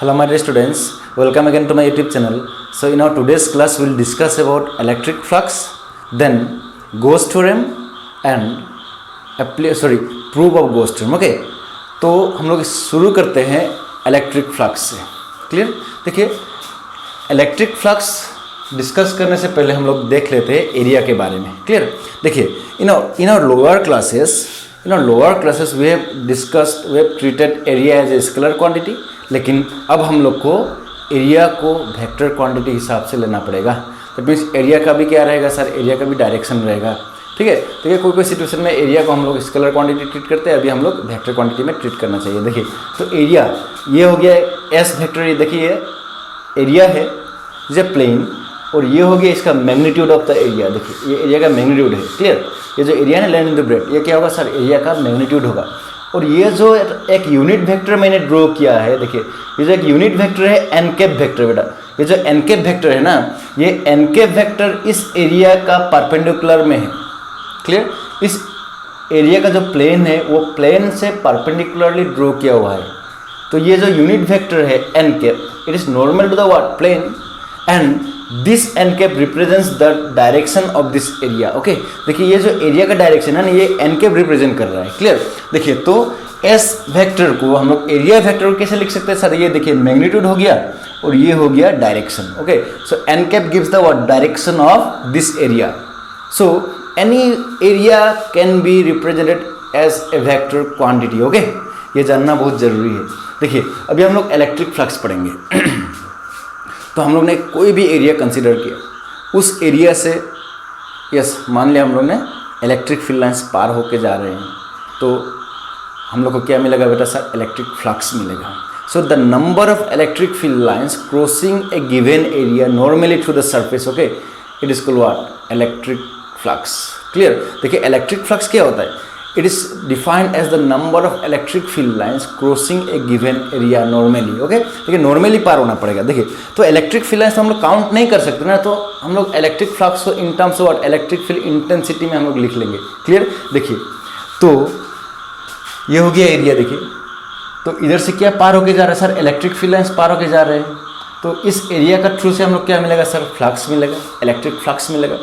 Hello my dear students, welcome again to my YouTube channel. So in our today's class we will discuss about electric flux, then Gauss theorem and proof of Gauss theorem. Okay, तो हम लोग शुरू करते हैं electric flux से. Clear? देखिए electric flux discuss करने से पहले हम लोग देख लेते हैं एरिया के बारे में. क्लियर? देखिए in our lower classes we have discussed, we have treated area as a scalar quantity. लेकिन अब हम लोग को एरिया को वेक्टर क्वांटिटी हिसाब से लेना पड़ेगा. दैट मीन्स एरिया का भी क्या रहेगा सर, एरिया का भी डायरेक्शन रहेगा. ठीक है, देखिए कोई सिचुएशन में एरिया को हम लोग स्केलर क्वांटिटी ट्रीट करते हैं, अभी हम लोग वेक्टर क्वांटिटी में ट्रीट करना चाहिए. देखिए तो एरिया ये हो गया एस वेक्टर, ये देखिए एरिया है इज प्लेन, और ये हो गया इसका मैग्नीट्यूड ऑफ द एरिया. देखिए ये एरिया का मैग्नीट्यूड है. क्लियर? ये जो एरिया है ना, लेंथ इनटू ब्रेड्थ, ये क्या होगा सर, एरिया का मैग्नीट्यूड होगा. और ये जो एक यूनिट वेक्टर मैंने ड्रॉ किया है, देखिए ये जो एक यूनिट वेक्टर है एन कैप वेक्टर. बेटा ये जो एन कैप वेक्टर है ना, ये एन कैप वेक्टर इस एरिया का परपेंडिकुलर में है. क्लियर? इस एरिया का जो प्लेन है वो प्लेन से परपेंडिकुलरली ड्रॉ किया हुआ है. तो ये जो यूनिट वेक्टर है N cap, it is normal to the what, plane, and this N cap represents the direction of this area. Okay, देखिए ये जो एरिया का डायरेक्शन है ना, ये एन कैप रिप्रेजेंट कर रहा है. क्लियर? देखिए तो एस वेक्टर को हम लोग एरिया वेक्टर को कैसे लिख सकते हैं सर, ये देखिए मैग्नीट्यूड हो गया और ये हो गया direction. Okay, so N cap gives the what, direction of this area. So any area can be represented as a vector quantity. Okay, ये जानना बहुत जरूरी है. देखिए अभी हम लोग इलेक्ट्रिक फ्लक्स पढ़ेंगे. तो हम लोग ने कोई भी एरिया कंसीडर किया, उस एरिया से यस मान लिया हम लोग ने इलेक्ट्रिक फील्ड लाइंस पार होके जा रहे हैं, तो हम लोग को क्या मिलेगा बेटा सर, इलेक्ट्रिक फ्लक्स मिलेगा. So the number of electric field lines crossing a given area normally through the surface, okay, it is called what, electric flux. Clear? देखिए इलेक्ट्रिक फ्लक्स क्या होता है, it is defined as the number of electric field lines crossing a given area normally. Okay, देखिए normally पार होना पड़ेगा. देखिए तो इलेक्ट्रिक फील्ड लाइंस हम लोग काउंट नहीं कर सकते ना, तो हम लोग इलेक्ट्रिक फ्लक्स को in terms of electric field intensity में हम लोग लिख लेंगे. क्लियर? देखिए तो ये हो गया एरिया. देखिए तो इधर से क्या पार होके जा रहा है सर, इलेक्ट्रिक फील्ड लाइंस पार होके जा रहे हैं. तो इस एरिया का थ्रू से हम लोग क्या मिलेगा सर, फ्लक्स मिलेगा, इलेक्ट्रिक फ्लक्स मिलेगा.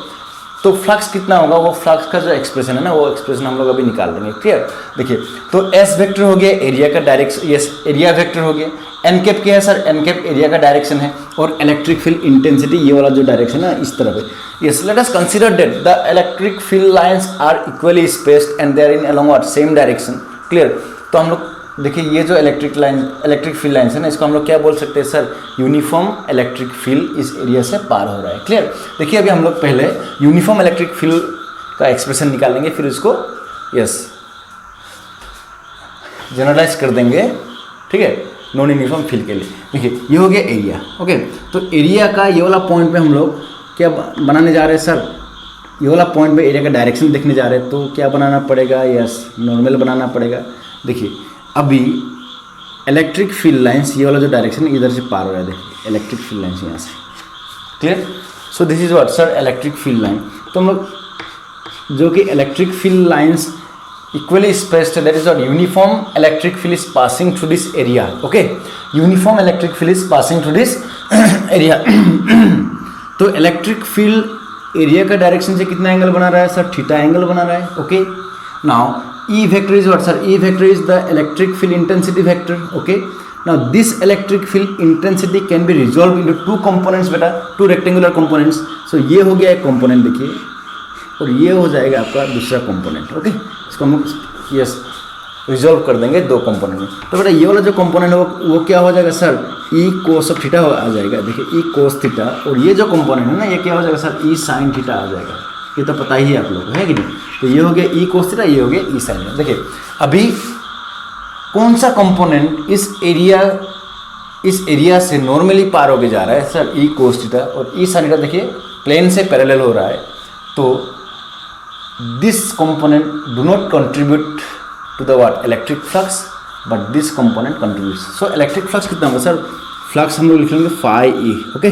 तो फ्लक्स कितना होगा, वो फ्लक्स का जो एक्सप्रेशन है ना, वो एक्सप्रेशन हम लोग अभी निकाल देंगे. क्लियर? देखिए तो एस वेक्टर हो गया एरिया का डायरेक्शन, यस एरिया वेक्टर हो गया. एन कैप क्या है सर, एन कैप एरिया का डायरेक्शन है, और इलेक्ट्रिक फील्ड इंटेंसिटी ये वाला जो डायरेक्शन है इस तरफ है. Yes, let us consider that the electric field lines are equally spaced and they are in along what, same direction. Clear? तो हम लोग देखिए ये जो इलेक्ट्रिक फील्ड लाइन्स है ना, इसको हम लोग क्या बोल सकते हैं सर, यूनिफॉर्म इलेक्ट्रिक फील्ड इस एरिया से पार हो रहा है. क्लियर? देखिए अभी हम लोग पहले यूनिफॉर्म इलेक्ट्रिक फील्ड का एक्सप्रेशन निकालेंगे, फिर इसको यस जनरलाइज कर देंगे. ठीक है, नॉन यूनिफॉर्म फील्ड के लिए. देखिए ये हो गया एरिया. ओके, तो एरिया का ये वाला पॉइंट पे हम लोग क्या बनाने जा रहे हैं सर, ये वाला पॉइंट पे एरिया का डायरेक्शन देखने जा रहे हैं, तो क्या बनाना पड़ेगा, यस नॉर्मल बनाना पड़ेगा. देखिए अभी इलेक्ट्रिक फील्ड लाइंस ये वाला जो डायरेक्शन है इधर से पार हो रहा है. देखिए इलेक्ट्रिक फील्ड लाइंस यहाँ से. Clear? So this is what sir, electric field line. तो हम लोग जो कि electric field lines equally spaced, that is what, uniform electric field is passing through this area. Okay, uniform electric field is passing through this area. तो electric field area का direction से कितना angle बना रहा है सर, थीटा एंगल बना रहा है. Okay, now E vector is what sir? E vector is the electric field intensity vector. Okay. Now this electric field intensity can be resolved into two components बेटा, two rectangular components. So ये हो गया एक component देखिए, और ये हो जाएगा आपका दूसरा component. Okay. इसको हम यस रिजॉल्व कर देंगे दो component में. तो बेटा ये वाला जो component है वो क्या हो जाएगा sir, E cos of theta आ जाएगा. देखिए E cos theta, और ये जो component है ना, ये क्या हो जाएगा सर, E sin theta आ जाएगा. ये तो पता ही है आप लोग को, है कि नहीं. तो ये हो गया E cos थीटा, ये हो गया E sin थीटा. देखिए अभी कौन सा कंपोनेंट इस एरिया से नॉर्मली पार होके जा रहा है सर, E cos थीटा, और E sin थीटा देखिए प्लेन से पैरेलल हो रहा है. तो this component do not contribute to the what, electric flux, but this component contributes. So electric flux कितना होगा सर, फ्लक्स हम लोग लिख लेंगे फाई E. ओके,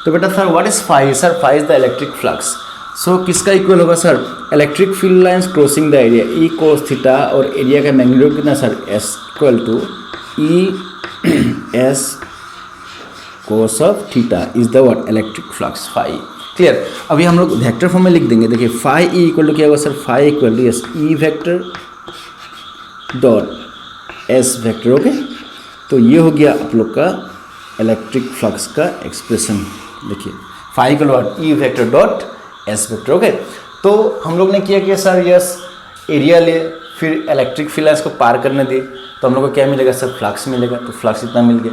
तो बेटा sir what is phi sir, phi is the electric flux. So किसका equal होगा sir, electric field lines crossing the area, E cos theta, और एरिया का मैग्नीट्यूड कितना sir, S equal to E S cos of theta is the what electric flux phi. Clear. अभी हम लोग vector form में लिख देंगे। देखिए फाई ई इक्वल टू क्या होगा sir, phi equal to yes E vector dot S vector. Okay, तो ये हो गया आप लोग का इलेक्ट्रिक फ्लक्स का एक्सप्रेशन। देखिए phi equal to E vector dot S vector. Okay, तो हम लोग ने किया कि सर यस एरिया ले, फिर इलेक्ट्रिक फील्ड इसको पार करने दिए, तो हम लोग को क्या मिलेगा सर, फ्लक्स मिलेगा। तो फ्लक्स इतना मिल गया।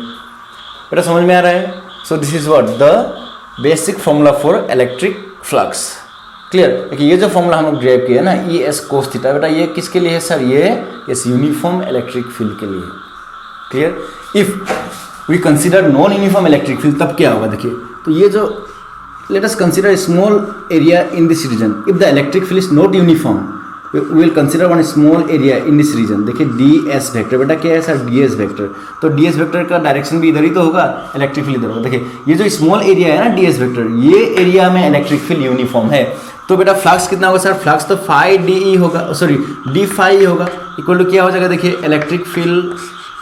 बेटा समझ में आ रहा है। सो this is what the basic formula for electric flux. Clear. देखिए ये जो फॉर्मूला हम लोग ड्राइव किया ना ई एस कोस थीटा, बेटा ये किसके लिए है सर, ये इस यूनिफॉर्म इलेक्ट्रिक फील्ड के लिए। Clear. If we consider non uniform electric field तब क्या होगा, देखिए तो ये जो let us consider small area in this region, if the electric field is not uniform we will consider one small area in this region। देखिए D S vector, बेटा क्या है सर, डी एस वेक्टर। तो D S vector का direction भी इधर ही तो होगा, इलेक्ट्रिक फील्ड इधर होगा। देखिए ये जो स्मॉल एरिया है ना डी एस वेक्टर, ये एरिया में इलेक्ट्रिक फील्ड यूनिफॉर्म है। तो बेटा फ्लक्स कितना होगा सर, फ्लक्स तो फाई डी ई होगा, सॉरी डी फाई होगा, इक्वल टू क्या हो जाएगा, देखिए electric field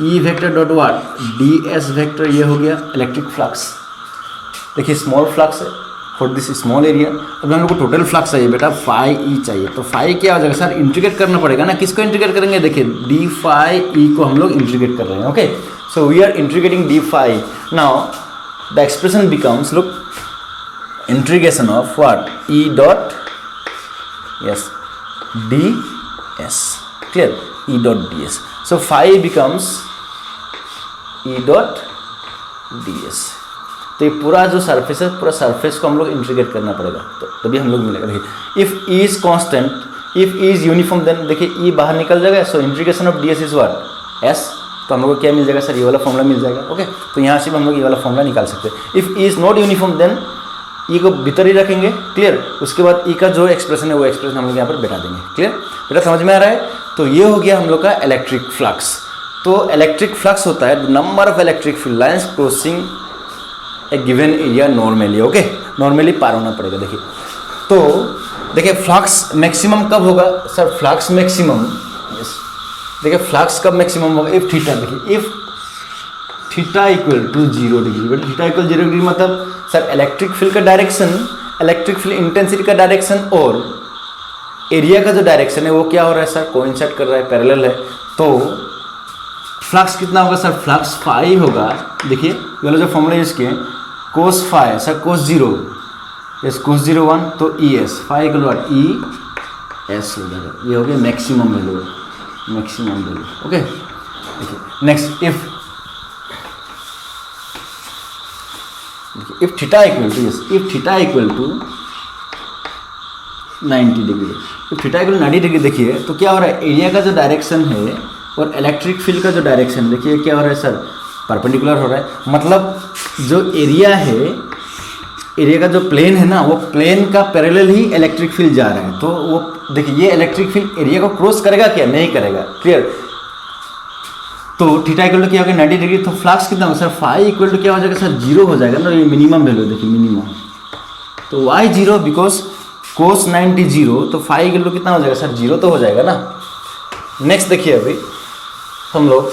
E vector dot what D S vector, ये हो गया इलेक्ट्रिक फ्लक्स। देखिए स्मॉल फ्लक्स है फॉर दिस स्मॉल एरिया। अब हम लोग को टोटल फ्लक्स चाहिए बेटा, फाई ई चाहिए। तो फाई क्या हो जाएगा सर, इंटीग्रेट करना पड़ेगा ना, किसको इंटीग्रेट करेंगे, देखिए डी फाई ई को हम लोग इंटीग्रेट कर रहे हैं। Okay, so we are integrating D phi. Now the expression becomes, look, integration of what E dot yes D S. Clear, E dot D S. So phi becomes E dot D S. तो ये पूरा जो surface है, पूरा surface को हम लोग integrate करना पड़ेगा, तो तभी हम लोग मिलेगा। देखिए if E is constant, if E is uniform, then देखिए ई बाहर निकल जाएगा। So integration of D S is what S. तो हम लोग को क्या मिल जाएगा सर, ये वाला फॉर्मूला मिल जाएगा। ओके, तो यहाँ से भी हम लोग ये वाला फॉर्मूला निकाल सकते हैं। If E is not uniform then E को भीतर ही रखेंगे। क्लियर। उसके बाद ई का जो एक्सप्रेशन है वो एक्सप्रेशन हम लोग यहाँ पर बैठा देंगे। क्लियर, बेटा समझ में आ रहा है। तो ये हो गया हम लोग का इलेक्ट्रिक फ्लक्स। तो इलेक्ट्रिक फ्लक्स होता है number of electric field lines crossing a given area normally. Okay, normally पार होना पड़ेगा। देखिए तो देखिए फ्लक्स मैक्सिमम कब होगा सर, फ्लक्स मैक्सिमम यस, देखिए फ्लक्स कब मैक्सिमम होगा, इफ थीटा, देखिए if theta equal to 0 degree. But theta equal 0 degree मतलब सर इलेक्ट्रिक फील्ड का डायरेक्शन, इलेक्ट्रिक फील्ड इंटेंसिटी का डायरेक्शन और एरिया का जो डायरेक्शन है वो क्या हो रहा है सर, कोइंसाइड कर रहा है, पैरेलल है। तो फ्लक्स कितना होगा सर, फ्लक्स फाई होगा। देखिए ये वाला जो फॉर्मूला यूज किए, cos phi sir cos 0 yes cos 0 1, तो E S phi equal to E S हो जाएगा। ये हो गया maximum value, maximum value. Okay, देखिए next if theta equal to yes, if theta equal to 90 degree, if theta equal to 90 degree, देखिए तो क्या हो रहा है, एरिया का जो डायरेक्शन है और इलेक्ट्रिक फील्ड का जो डायरेक्शन, देखिए क्या हो रहा है सर, परपेंडिकुलर हो रहा है। मतलब जो एरिया है, एरिया का जो प्लेन है ना, वो प्लेन का पैरेलल ही इलेक्ट्रिक फील्ड जा रहा है। तो वो देखिए ये इलेक्ट्रिक फील्ड एरिया को क्रॉस करेगा क्या, नहीं करेगा। क्लियर। तो थीटा इक्वल टू क्या होगा 90 डिग्री। तो फ्लक्स कितना होगा सर, फाई इक्वल टू क्या हो जाएगा सर, 0 हो जाएगा ना, ये मिनिमम वैल्यू, देखिए मिनिमम। तो वाई 0 बिकॉज कोस 90 0, तो फाई इक्वल टू कितना हो जाएगा सर, 0 तो हो जाएगा ना। नेक्स्ट देखिए अभी हम लोग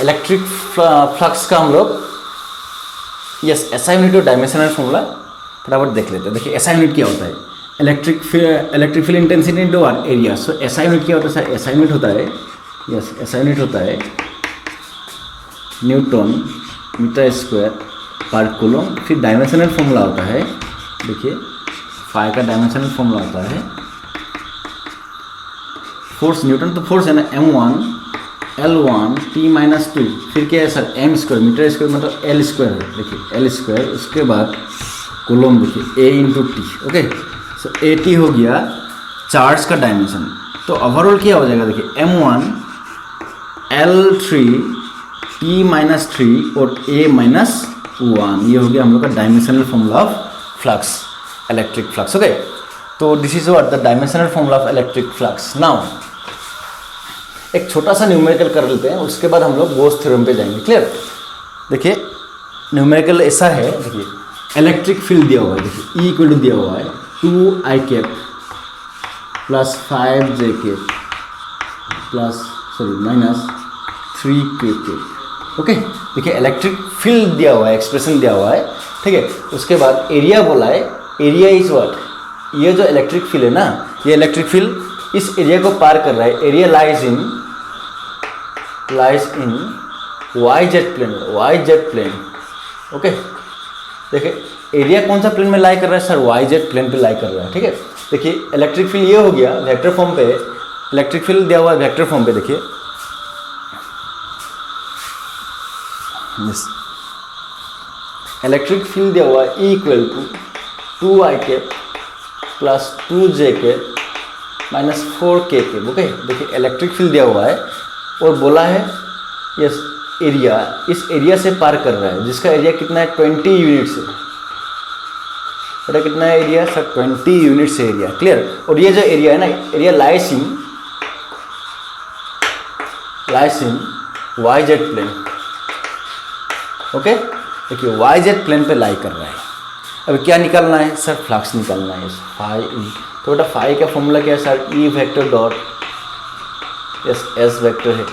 इलेक्ट्रिक फ्लक्स का हम लोग यस एसआई यूनिट और डायमेंशनल फॉर्मूला फटाफट देख लेते हैं। देखिए एसआई यूनिट क्या होता है, electric field intensity into one area. So SI unit क्या होता है सर, एसआई यूनिट होता है यस, एसआई यूनिट होता है न्यूटन मीटर स्क्वायर पर कूलम। फिर डायमेंशनल फॉर्मूला होता है, देखिए फाई का डायमेंशनल फॉर्मूला होता है फोर्स न्यूटन, तो फोर्स है ना m1 L1 T-2, फिर क्या है sir m square, meter square मतलब L स्क्वायर है, देखिए L स्क्वायर। उसके बाद कूलम देखिए A × T। Okay, so AT हो गया चार्ज का डायमेंशन। तो ओवरऑल क्या हो जाएगा, देखिए m1 L3 T-3 और A-1, ये हो गया हम लोग का dimensional formula of flux, electric flux. Okay, तो this is what the dimensional formula of electric flux. Now एक छोटा सा न्यूमेरिकल कर लेते हैं, उसके बाद हम लोग गोस थ्योरम पे जाएंगे। क्लियर। देखिए न्यूमेरिकल ऐसा है, देखिए इलेक्ट्रिक फील्ड दिया हुआ है, देखिए ई इक्वल टू दिया हुआ है 2i cap plus 5j cap plus sorry minus 3k cap. Okay, देखिए इलेक्ट्रिक फील्ड दिया हुआ है, एक्सप्रेशन दिया हुआ है, ठीक है। उसके बाद एरिया बोला है, एरिया इज व्हाट, ये जो इलेक्ट्रिक फील्ड है ना, ये इलेक्ट्रिक फील्ड इस एरिया को पार कर रहा है। Area lies in Y Z plane, okay. देखिए एरिया कौन सा प्लेन में लाई कर रहा है सर, वाई जेड प्लेन पे लाई कर रहा है, ठीक है। देखिए इलेक्ट्रिक फील्ड ये हो गया वेक्टर फॉर्म पे, इलेक्ट्रिक फील्ड दिया हुआ है वेक्टर फॉर्म पे। देखिए इलेक्ट्रिक फील्ड दिया हुआ है E equal to 2i cap plus 2j cap minus 4k cap, okay. देखिए इलेक्ट्रिक फील्ड दिया हुआ है और बोला है यस एरिया इस एरिया से पार कर रहा है, जिसका एरिया कितना है 20 यूनिट से, बेटा कितना है एरिया सर 20 यूनिट से एरिया, क्लियर। और ये जो एरिया है ना, एरिया लाइस इन वाई जेड प्लेन, ओके। देखिए वाई जेड प्लेन पे लाई कर रहा है। अब क्या निकालना है सर, फ्लक्स निकालना है, फाई ई। तो बेटा फाई का फॉर्मूला क्या है sir, E vector dot S vector है,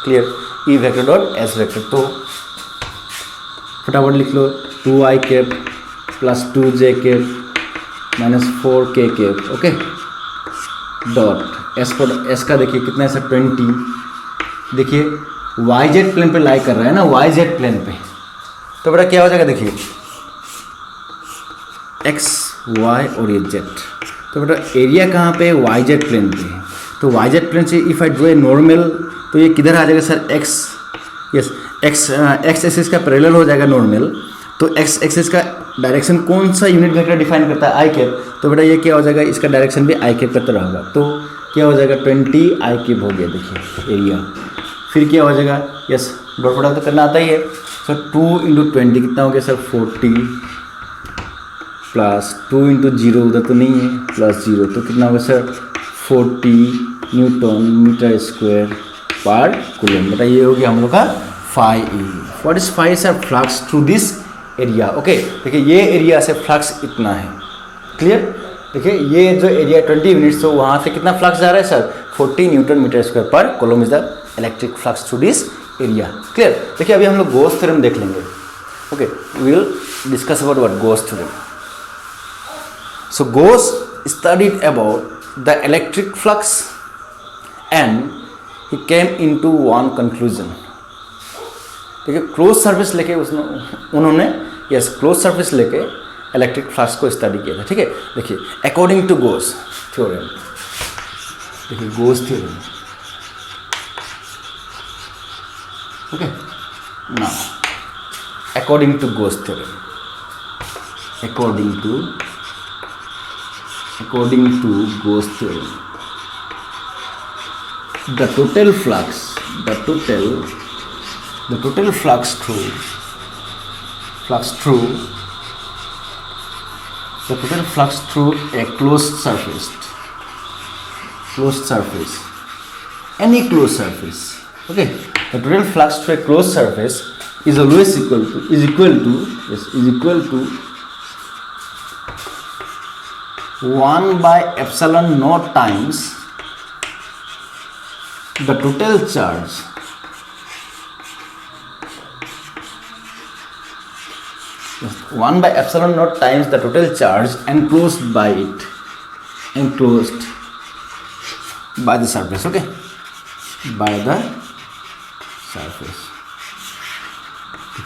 clear, E vector dot S vector. तो फटाफट लिख लो 2i cap plus 2j cap minus 4k cap, okay, dot S का देखिए कितना है सर 20। देखिए वाई जेड प्लेन पे लाई कर रहा है ना, वाई जेड प्लेन पे, तो बेटा क्या हो जाएगा, देखिए एक्स वाई और ये जेड। तो बेटा एरिया कहाँ पे है, वाई जेड प्लेन पे है। तो वाई जेड प्लेन से if I draw a normal, तो ये किधर आ जाएगा sir, X, yes X axis का पैरेलल हो जाएगा नॉर्मल। तो एक्स एक्सिस का डायरेक्शन कौन सा यूनिट वेक्टर डिफाइन करता है, आई कैप। तो बेटा ये क्या हो जाएगा, इसका डायरेक्शन भी आई कैप का तरह होगा। तो क्या हो जाएगा 20 आई कैप हो गया, देखिए एरिया। फिर क्या हो जाएगा, यस डॉट प्रोडक्ट तो करना आता ही है। सो 2 × 20 कितना हो गया सर 40 प्लस 2 × 0 उधर तो नहीं है, प्लस 0 तो कितना होगा सर 40 न्यूटन मीटर स्क्वायर पर कूलम। बेटा ये हो गया हम लोग का phi E. What is phi sir, flux through this area, okay. देखिए ये एरिया से फ्लक्स इतना है, क्लियर। देखिए ये जो एरिया 20 यूनिट्स, तो वहाँ से कितना फ्लक्स जा रहा है सर 40 न्यूटन मीटर स्क्वायर पर coulomb is the electric flux through this area, clear. देखिए अभी हम लोग गॉस थ्योरम देख लेंगे, ओके, we will discuss about what Gauss theorem. So Gauss studied about the electric flux and he came into one conclusion. देखिए close surface लेके उन्होंने यस क्लोज सर्फेस लेके इलेक्ट्रिक फ्लक्स को स्टडी किया था, ठीक है। देखिए अकॉर्डिंग टू गॉस थ्योरम, देखिए Gauss theorem, okay. Now according to Gauss theorem, according to Gauss theorem, the total flux through a closed surface, any closed surface, okay, the total flux through a closed surface is always equal to 1 by epsilon naught times the total charge (1 by epsilon naught times the total charge enclosed by the surface, okay, by the surface.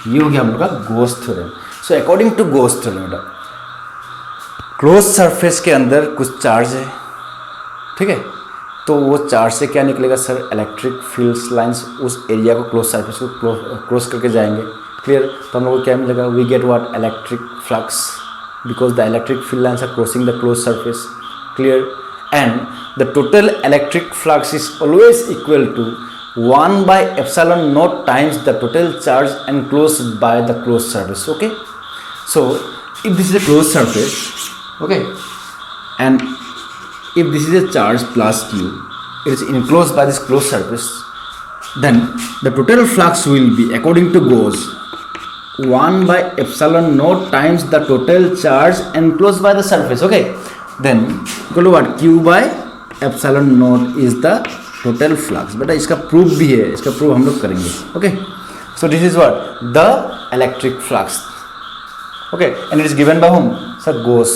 ये हो गया हम लोग का Gauss theorem. So according to Gauss theorem, close surface के अंदर कुछ charge है, ठीक है। तो वो चार्ज से क्या निकलेगा सर, इलेक्ट्रिक फील्ड्स लाइंस उस एरिया को क्लोज सरफेस को क्रॉस करके जाएंगे, क्लियर। तो हम लोग को क्या मिलेगा, we get what, electric flux, because the electric field lines are crossing the close surface, clear. And the total electric flux is always equal to 1 by epsilon naught times the total charge enclosed by the closed surface, okay. So if this is a closed surface, okay, and if this is a charge plus q, it is enclosed by this closed surface, then the total flux will be, according to Gauss, 1 by epsilon naught times the total charge enclosed by the surface, okay. Then equal to what, q by epsilon naught is the total flux. बेटा इसका proof भी है, इसका proof हम लोग करेंगे, okay. So this is what the electric flux. Okay, and it is given by whom? Sir, Gauss.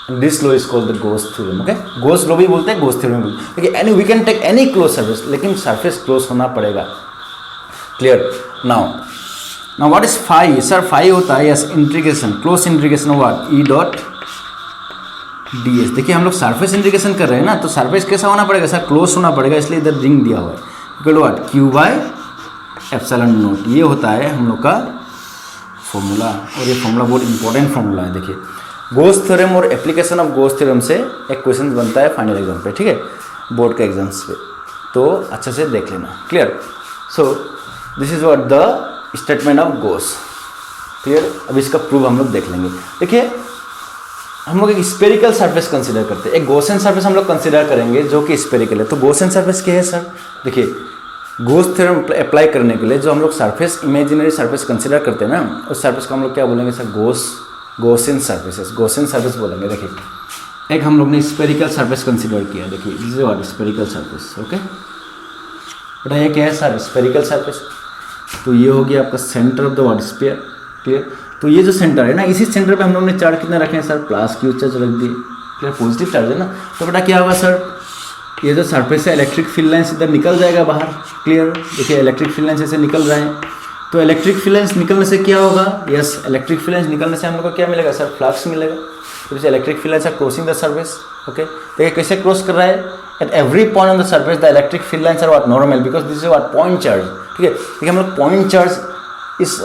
And this law is called the Gauss theorem. Okay, Gauss law भी बोलते हैं, Gauss theorem भी. Okay, and we can take any closed surface, लेकिन surface close होना पड़ेगा. Clear? Now what is phi? Sir, phi होता है yes integration, close integration of what? E dot ds. देखिए हम लोग सरफेस इंटीग्रेशन कर रहे हैं ना, तो सरफेस कैसा होना पड़ेगा सर? क्लोज होना पड़ेगा, इसलिए इधर रिंग दिया हुआ है. Equal to what? q by epsilon naught. ये होता है हम लोग का फॉर्मूला, और ये फॉर्मूला बहुत इंपॉर्टेंट फॉर्मूला है. देखिए गोस थ्योरम और एप्लीकेशन ऑफ गोस थ्योरम से एक क्वेश्चन बनता है फाइनल एग्जाम पे, ठीक है, बोर्ड के एग्जाम्स पे, तो अच्छे से देख लेना. Clear? So this is what the statement of goes. Clear? अब इसका प्रूफ हम लोग देख लेंगे. देखिए हम लोग एक स्पेरिकल सरफेस कंसीडर करते हैं, एक गॉसियन सरफेस हम लोग कंसीडर करेंगे जो कि स्पेरिकल है. तो गॉसियन सरफेस क्या है सर? देखिए गोस थ्योरम अप्लाई करने के लिए जो हम लोग सरफेस, इमेजिनरी सरफेस कंसीडर करते हैं ना, उस सरफेस को हम लोग क्या बोलेंगे sir? Gaussian surfaces, Gaussian surface बोलेंगे. देखिए एक हम लोग ने स्पेरिकल सरफेस कंसीडर किया. देखिए this is what? Spherical surface. Okay बेटा ये क्या है सर? Spherical surface. तो ये हो गया आपका centre of the what? Sphere. Clear? तो ये जो सेंटर है ना, इसी सेंटर पे हम लोग ने चार्ज कितना रखे हैं सर? प्लस क्यू चार्ज रख दिए. क्लियर? पॉजिटिव चार्ज है ना, तो बेटा क्या होगा सर? ये जो सरफेस है इलेक्ट्रिक फील्ड लाइन इधर निकल जाएगा बाहर. क्लियर? देखिए इलेक्ट्रिक फील्ड लाइन ऐसे निकल रहे हैं, तो इलेक्ट्रिक फील्ड लाइन निकलने से क्या होगा? यस, इलेक्ट्रिक फील्ड लाइन निकलने से हम लोग को क्या मिलेगा सर? फ्लक्स मिलेगा. तो जैसे electric field line are crossing the surface. Okay, देखिए कैसे क्रॉस कर रहा है? At every point on the surface the electric field lines are what? Normal, because this is what? Point charge. ठीक है, देखिए हम लोग पॉइंट चार्ज इस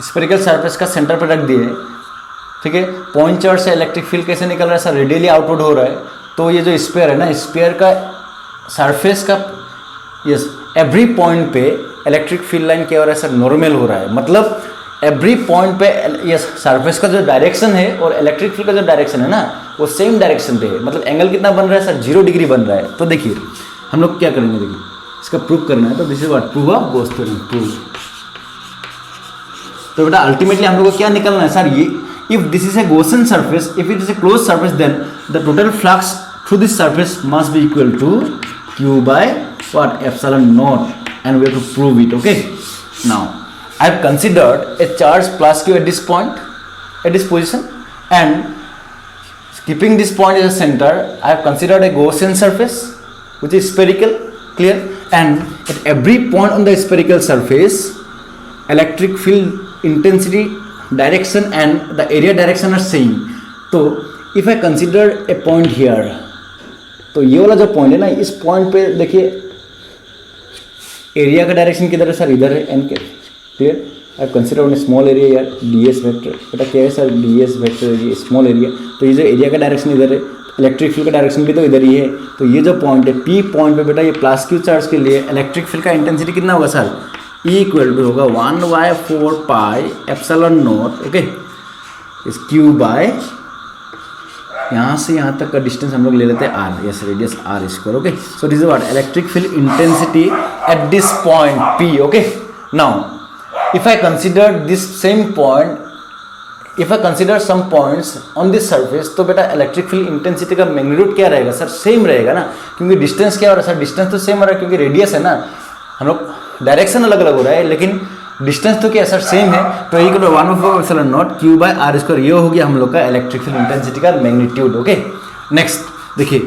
स्पेरिकल सरफेस का सेंटर पर रख दिए. ठीक है, पॉइंट चार्ज से इलेक्ट्रिक फील्ड कैसे निकल रहा है सर? रेडियली आउटवर्ड हो रहा है. तो ये जो स्फीयर है ना, स्फीयर का सरफेस का यस एवरी पॉइंट पे इलेक्ट्रिक फील्ड लाइन क्या हो रहा है सर? नॉर्मल हो रहा है. मतलब एवरी पॉइंट पे यस सरफेस का जो डायरेक्शन है और इलेक्ट्रिक फील्ड का जो डायरेक्शन है ना, वो सेम डायरेक्शन पे है. मतलब एंगल कितना बन रहा है सर? 0 डिग्री बन रहा है. तो देखिए हम लोग क्या करेंगे, देखिए इसका प्रूफ करना है. तो this is what? Proof of Gauss theorem. Proof. तो बेटा अल्टीमेटली हम लोग को क्या निकलना है सर? ये if this is a Gaussian surface, if it is a close surface, then the total flux through this surface must be equal to q by what? Epsilon naught, and we have to prove it. Okay, now I have considered a charge plus q at this point, at this position, and keeping this point as a center, I have considered a Gaussian surface which is spherical. Clear? And at every point on the spherical surface, electric field intensity, direction and the area direction are same. So if I consider a point here, तो ये वाला जो point है ना, इस point पे देखिए area का डायरेक्शन किधर है सर? इधर है एन के. Clear? I consider one small area यार, डी एस वेक्टर. बेटा क्या है सर? डी एस वेक्टर, ये स्मॉल एरिया. तो ये जो एरिया का डायरेक्शन इधर है, इलेक्ट्रिक फील्ड का डायरेक्शन भी तो इधर ही है. तो ये जो पॉइंट है पी पॉइंट पे बेटा, ये प्लस क्यू चार्ज के लिए इलेक्ट्रिक फील्ड का इंटेंसिटी कितना होगा सर? ई इक्वल टू होगा 1/4 पाई एप्सिलॉन नॉट. ओके, इस क्यू बाय यहाँ से यहाँ तक का डिस्टेंस हम लोग ले लेते हैं R. Yes, radius R square. Okay, so this is what? Electric field intensity at this point P. Okay, now if I consider this same point, if I consider some points on this surface, तो बेटा electric field intensity का magnitude क्या रहेगा sir? Same रहेगा ना, क्योंकि distance क्या हो रहा है सर? डिस्टेंस तो सेम हो रहा है, क्योंकि रेडियस है ना. हम लोग डायरेक्शन अलग अलग हो रहा है, लेकिन डिस्टेंस तो क्या सर? सेम है. तो ये 1/4 epsilon naught q by R square, ये हो गया हम लोग का इलेक्ट्रिक फील्ड इंटेंसिटी का मैग्नीट्यूड. ओके, नेक्स्ट देखिए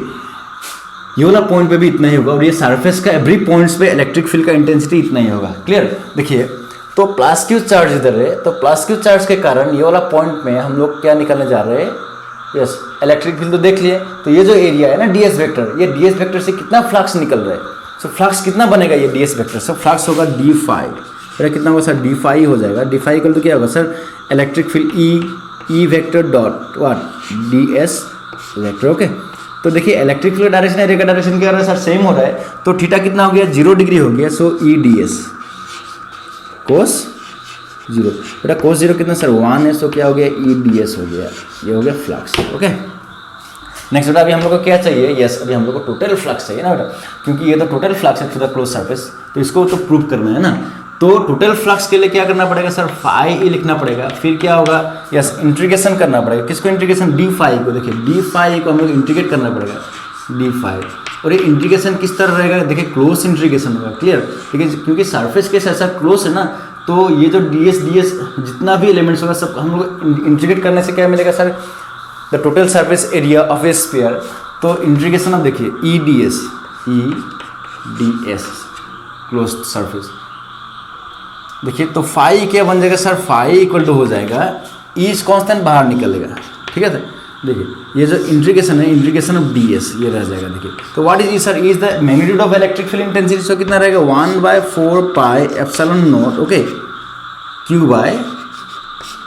ये वाला पॉइंट पे भी इतना ही होगा, और ये सरफेस का एवरी पॉइंट्स पे इलेक्ट्रिक फील्ड का इंटेंसिटी इतना ही होगा. क्लियर? देखिए तो प्लस क्यू चार्ज इधर है, तो प्लस क्यू चार्ज के कारण ये वाला पॉइंट में हम लोग क्या निकालने जा रहे हैं? यस, इलेक्ट्रिक फील्ड तो देख लिए. तो ये जो एरिया है ना डी एस वेक्टर, ये डी एस वेक्टर से कितना फ्लक्स निकल रहा है? सो फ्लक्स कितना बनेगा ये D S vector? So flux होगा डी फाई. फिर कितना होगा सर? डी फाई हो जाएगा. डी फाई इक्वल तो क्या होगा sir? Electric field E vector dot what? D S vector. Okay, तो देखिए इलेक्ट्रिक फील्ड डायरेक्शन एरिया का डायरेक्शन क्या हो रहा है सर? सेम हो रहा है. तो थीटा कितना हो गया? 0 डिग्री हो गया. सो ई डी एस कोस 0. बेटा कोस 0 कितना सर? 1 है. सो क्या हो गया? ई डी एस हो गया. ये हो गया फ्लक्स. ओके, नेक्स्ट बेटा अभी हम लोग को क्या चाहिए? यस, अभी हम लोग को टोटल फ्लक्स चाहिए ना बेटा, क्योंकि ये तो टोटल फ्लक्स है थ्रू द क्लोज सरफेस, तो इसको तो प्रूव करना है ना. तो टोटल फ्लक्स के लिए क्या करना पड़ेगा सर? फाई ई लिखना पड़ेगा. फिर क्या होगा? यस, इंटीग्रेशन करना पड़ेगा. किसको इंटीग्रेशन? डी फाई को. देखिए डी फाई को हम लोग इंटीग्रेट करना पड़ेगा. डी फाई और ये इंटीग्रेशन किस तरह रहेगा, देखिए क्लोज इंटीग्रेशन होगा, क्लियर। देखिए क्योंकि सरफेस के ऐसा क्लोज है ना, तो ये जो डी एस जितना भी एलिमेंट्स होगा सब हम लोग इंटीग्रेट करने से क्या मिलेगा sir, the total surface area of A sphere. तो इंटीग्रेशन अब देखिए E D S close surface, देखिए तो फाई क्या बन जाएगा सर, फाई इक्वल टू हो जाएगा इज कांस्टेंट बाहर निकलेगा, ठीक है सर। देखिए ये जो इंटीग्रेशन है, इंटीग्रेशन ऑफ डी एस ये रह जाएगा। देखिए तो what is sir, is the magnitude of electric field intensity, so कितना रहेगा 1/4 pi epsilon not, okay, Q by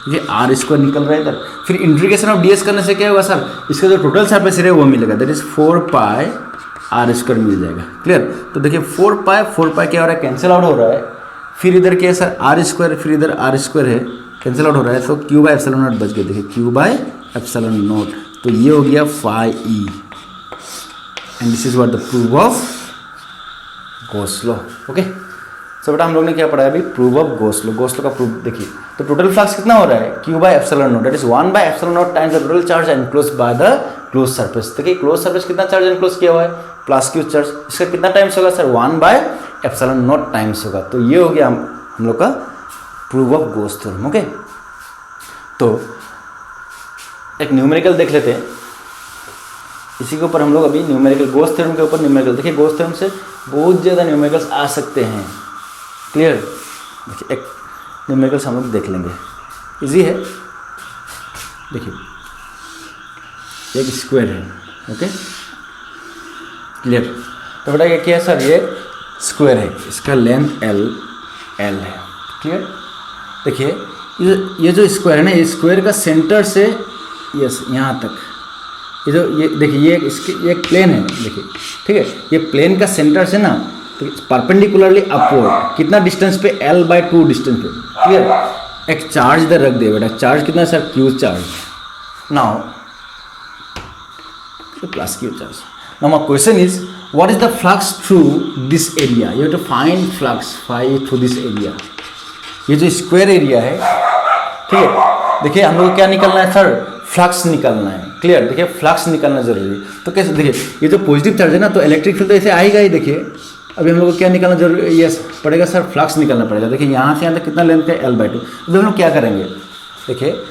ये आर स्क्वायर निकल रहा है इधर। फिर इंटीग्रेशन ऑफ डी एस करने से क्या होगा सर, इसका जो टोटल सरफेस एरिया वो मिलेगा, that is 4 pi R square मिल जाएगा, क्लियर। तो देखिए 4 पाई क्या हो रहा है, कैंसिल आउट हो रहा है। फिर इधर क्या है सर, आर स्क्वायर, फिर इधर आर स्क्वायर है, कैंसिल आउट हो रहा है, तो क्यू बाय एप्सिलॉन नॉट बच गया। देखिए क्यू बाय एप्सिलॉन नॉट, तो ये हो गया phi E, and this is what the proof of Gauss law, okay. So बेटा हम लोग ने क्या पढ़ा है अभी, प्रूफ ऑफ गॉस लॉ का प्रूफ। देखिए तो टोटल फ्लक्स कितना हो रहा है, Q by epsilon naught, that is 1/एप्सिलॉन naught times the total charge enclosed by the close surface. देखिए क्लोज सरफेस कितना चार्ज एनक्लोज किया हुआ है, प्लस क्यू चार्ज, इसका कितना टाइम्स होगा सर, 1/एप्सिलॉन नॉट टाइम्स होगा। तो ये हो गया हम लोग का proof of Gauss theorem, okay. तो एक न्यूमेरिकल देख लेते हैं, इसी के ऊपर हम लोग अभी न्यूमेरिकल, गॉस थ्योरम के ऊपर न्यूमेरिकल। देखिए गॉस थ्योरम से बहुत ज़्यादा न्यूमेरिकल्स आ सकते हैं, क्लियर। देखिए एक न्यूमेरिकल्स हम लोग देख लेंगे, इजी है। देखिए एक स्क्वायर है, ओके, क्लियर। तो बेटा ये क्या है सर, ये स्क्वायर है, इसका लेंथ एल है, क्लियर। देखिए ये जो स्क्वायर है ना, ये स्क्वायर का सेंटर से यस यहाँ तक, ये देखिए ये एक प्लेन है, देखिए ठीक है, ये प्लेन का सेंटर से ना परपेंडिकुलरली अपवर्ड कितना डिस्टेंस पे, L/2 डिस्टेंस पे, क्लियर। एक चार्ज इधर रख दिया बेटा, चार्ज कितना sir, Q charge, now plus Q charge. Now my question is what is the flux through this area, you have to find flux phi through this area. ये जो square area है, ठीक है, देखिए हम लोग क्या निकलना है सर, फ्लक्स निकलना है, क्लियर। देखिए फ्लक्स निकलना जरूरी है, तो कैसे, देखिए ये जो पॉजिटिव चार्ज है ना, तो इलेक्ट्रिक फील्ड तो ऐसे आएगा ही। देखिए अभी हम लोग को क्या निकालना जरूरी है, यस पड़ेगा सर, फ्लक्स निकालना पड़ेगा। देखिए यहाँ से यहाँ तक कितना लेंथ है, L/2। अभी हम लोग क्या करेंगे, देखिए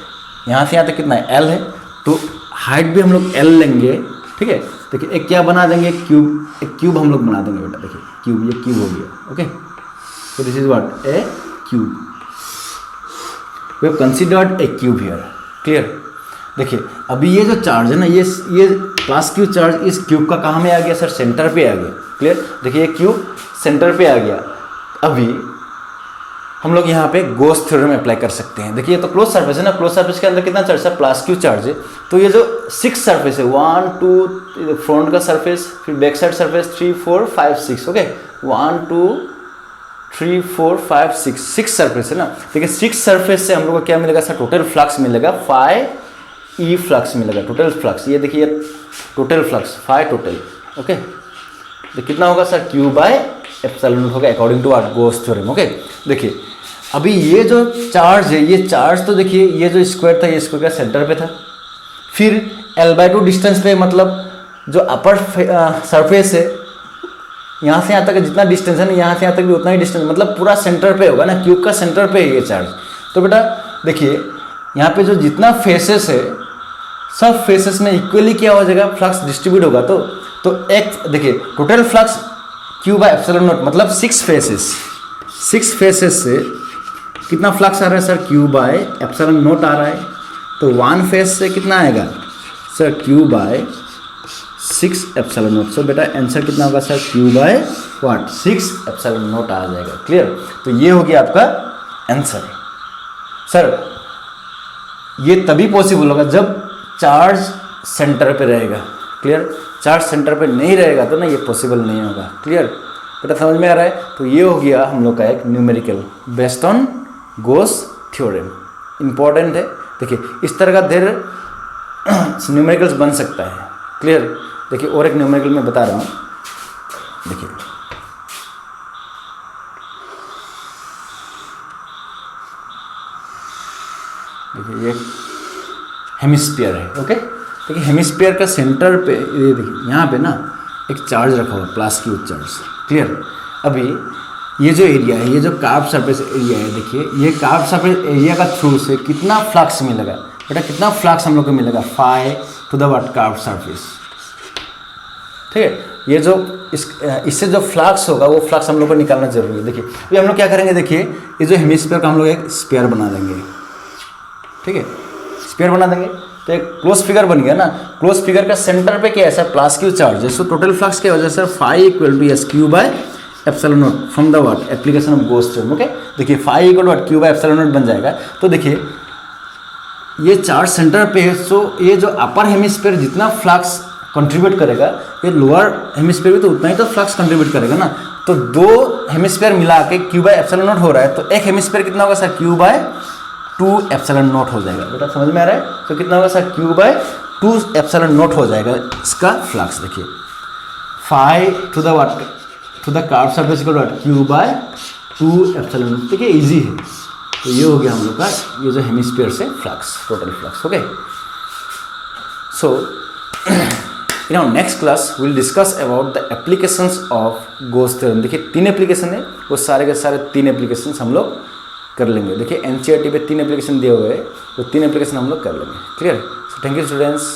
यहाँ से यहाँ तक कितना है, L है, तो हाइट भी हम लोग L लेंगे, ठीक है। देखिए एक क्या बना देंगे, क्यूब, एक क्यूब हम लोग बना देंगे बेटा। देखिए क्यूब, ये क्यूब हो गया, ओके। तो this is what, a cube, we have considered a cube here, clear. देखिए अभी ये जो चार्ज है ना, ये प्लस क्यू चार्ज इस क्यूब का कहाँ में आ गया सर, सेंटर पे आ गया, क्लियर। देखिए ये क्यूब सेंटर पे आ गया। अभी हम लोग यहाँ पे गॉस थ्योरम अप्लाई कर सकते हैं। देखिए ये तो क्लोज सरफेस है ना, क्लोज सरफेस के अंदर कितना चार्ज है, प्लस क्यू चार्ज है। तो ये जो 6 सरफेस है, 1 2 फ्रंट का सरफेस, फिर back side surface 3 4 5 6, okay, 1 2 3 4 5 6 surface है ना। देखिए 6 सरफेस से हम लोग को क्या मिलेगा सर, टोटल फ्लक्स मिलेगा, फाई ई फ्लक्स मिलेगा, टोटल फ्लक्स। ये देखिए total flux phi total, okay. तो कितना होगा सर, क्यू बाय एप्सिलॉन होगा according to our Gauss theorem, okay. देखिए अभी ये जो चार्ज है, ये चार्ज तो देखिए ये जो स्क्वायर था, ये स्क्वायर का सेंटर पे था। फिर L/2 डिस्टेंस पे, मतलब जो अपर सरफेस है, यहाँ से यहाँ तक जितना डिस्टेंस है ना, यहाँ से यहाँ तक भी उतना ही डिस्टेंस, मतलब पूरा सेंटर पे होगा ना, क्यूब का सेंटर पे है ये चार्ज। तो बेटा देखिए यहाँ पे जो जितना फेसेस है, सब फेसेस में इक्वली क्या हो जाएगा, फ्लक्स डिस्ट्रीब्यूट होगा। तो एक देखिए total flux Q by epsilon naught, मतलब 6 फेसेस से कितना फ्लक्स आ रहा है sir, Q by epsilon naught आ रहा है। तो 1 फेस से कितना आएगा sir, Q by 6 epsilon naught. So बेटा आंसर कितना होगा sir, Q by what, 6 epsilon naught आ जाएगा, क्लियर। तो ये हो गया आपका आंसर। सर ये तभी पॉसिबल होगा जब चार्ज सेंटर पे रहेगा, क्लियर। चार्ज सेंटर पे नहीं रहेगा तो ना ये पॉसिबल नहीं होगा, क्लियर। बेटा समझ में आ रहा है। तो ये हो गया हम लोग का एक numerical based on Gauss theorem, important है। देखिए इस तरह का ढेर न्यूमेरिकल्स बन सकता है, क्लियर। देखिए और एक न्यूमेरिकल मैं बता रहा हूँ, देखिए ये हेमिस्फीयर है, ओके। देखिए हेमिस्फीयर का सेंटर पे, ये देखिए यहाँ पे ना एक चार्ज रखा हुआ है, प्लस क्यू चार्ज। क्लियर। अभी ये जो एरिया है, ये जो कार्व सरफेस एरिया है, देखिए ये कार्व सरफेस एरिया का थ्रू से कितना फ्लक्स मिलेगा बेटा, कितना फ्लक्स हम लोग को मिलेगा, phi to the what, curve surface. ठीक है, ये जो इससे जो फ्लक्स होगा वो फ्लक्स हम लोग को निकालना जरूरी है। देखिए अभी हम लोग क्या करेंगे, देखिए ये जो हेमिस्फीयर का हम लोग एक स्पेयर बना देंगे। ठीक है, स्पेयर बना देंगे तो एक क्लोज फिगर बन गया ना। क्लोज फिगर का सेंटर पे क्या है सर, प्लस क्यू चार्ज है। सो टोटल फ्लक्स क्या हो जाए sir, phi equal to is Q by epsilon naught from the what, application of Gauss theorem. Okay, देखिए phi equal to what, Q by epsilon naught बन जाएगा। तो देखिए ये चार्ज सेंटर पे है, सो ये जो अपर हेमिस्फीयर जितना फ्लक्स कंट्रीब्यूट करेगा, ये लोअर हेमिस्फीयर भी तो उतना ही तो फ्लक्स कंट्रीब्यूट करेगा ना। तो दो हेमिस्फीयर मिला के क्यू बाय एप्सिलॉन नॉट हो रहा है, तो एक हेमिस्फीयर कितना होगा sir, Q by 2 epsilon naught हो जाएगा। बेटा समझ में आ रहा है, तो कितना होगा sir, Q by 2 epsilon naught हो जाएगा इसका फ्लक्स। देखिए phi to the what, to the curve surface equal to what, Q by 2 epsilon naught. ठीक है, इजी है। तो ये हो गया हम लोग का ये जो हेमिस्फीयर से flux, total flux. Okay, so in our next class we will discuss about the applications of Gauss theorem। देखिए 3 एप्लीकेशन है, वो सारे के सारे 3 एप्लीकेशन हम लोग कर लेंगे। देखिए एनसीईआरटी पे 3 एप्लीकेशन दिए हुए हैं, तो 3 एप्लीकेशन हम लोग कर लेंगे। Clear. So thank you students.